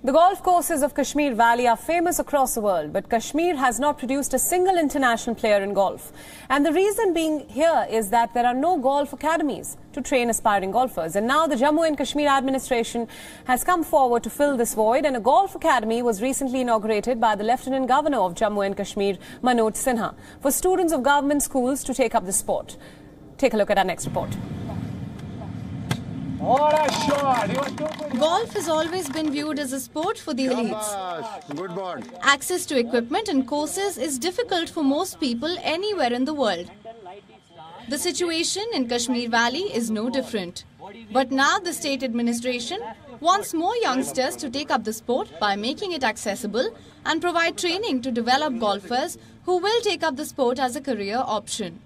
The golf courses of Kashmir Valley are famous across the world, but Kashmir has not produced a single international player in golf. And the reason being here is that there are no golf academies to train aspiring golfers. And now the Jammu and Kashmir administration has come forward to fill this void, and a golf academy was recently inaugurated by the Lieutenant Governor of Jammu and Kashmir, Manoj Sinha, for students of government schools to take up the sport. Take a look at our next report. Golf has always been viewed as a sport for the elites. Access to equipment and courses is difficult for most people anywhere in the world. The situation in Kashmir Valley is no different. But now the state administration wants more youngsters to take up the sport by making it accessible and provide training to develop golfers who will take up the sport as a career option.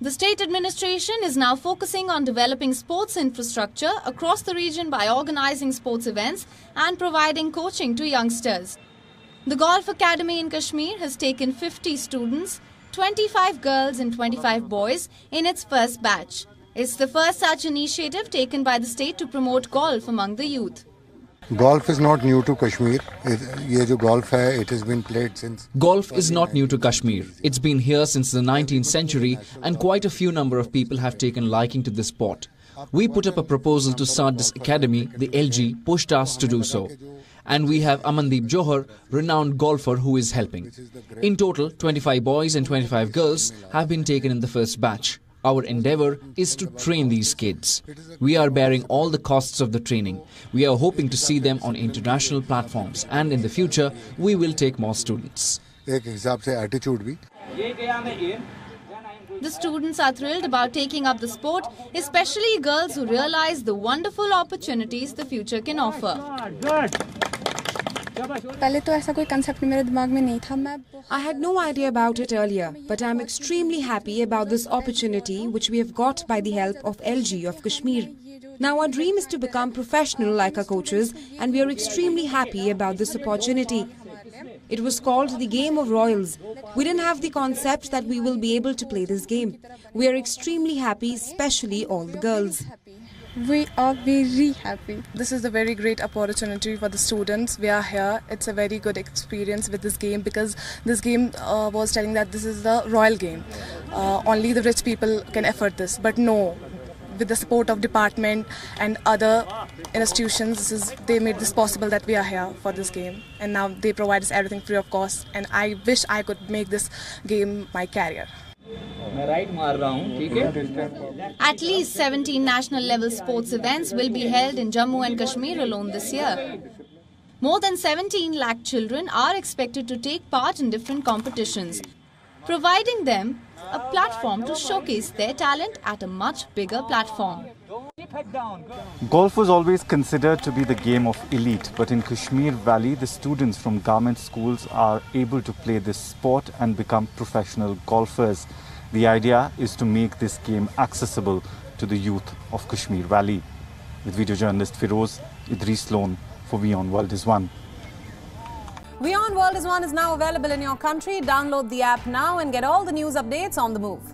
The state administration is now focusing on developing sports infrastructure across the region by organizing sports events and providing coaching to youngsters. The Golf Academy in Kashmir has taken 50 students, 25 girls and 25 boys in its first batch. It's the first such initiative taken by the state to promote golf among the youth. Golf is not new to Kashmir. It has been played since... Golf is not new to Kashmir. It's been here since the 19th century and quite a few number of people have taken liking to this sport. We put up a proposal to start this academy. The LG pushed us to do so. And we have Amandeep Johar, renowned golfer, who is helping. In total, 25 boys and 25 girls have been taken in the first batch. Our endeavour is to train these kids. We are bearing all the costs of the training. We are hoping to see them on international platforms, and in the future, we will take more students. The students are thrilled about taking up the sport, especially girls who realize the wonderful opportunities the future can offer. I had no idea about it earlier, but I am extremely happy about this opportunity which we have got by the help of LG of Kashmir. Now our dream is to become professional like our coaches, and we are extremely happy about this opportunity. It was called the Game of Royals. We didn't have the concept that we will be able to play this game. We are extremely happy, especially all the girls. We are very happy. This is a very great opportunity for the students. We are here. It's a very good experience with this game, because this game was telling that this is the royal game. Only the rich people can afford this. But no, with the support of department and other institutions, they made this possible that we are here for this game. And now they provide us everything free of cost. And I wish I could make this game my career. At least 17 national level sports events will be held in Jammu and Kashmir alone this year. More than 17 lakh children are expected to take part in different competitions, providing them a platform to showcase their talent at a much bigger platform. Golf was always considered to be the game of elite, but in Kashmir Valley, the students from government schools are able to play this sport and become professional golfers. The idea is to make this game accessible to the youth of Kashmir Valley. With video journalist Firoz Idris Lone for WION World is One. WION World is One is now available in your country. Download the app now and get all the news updates on the move.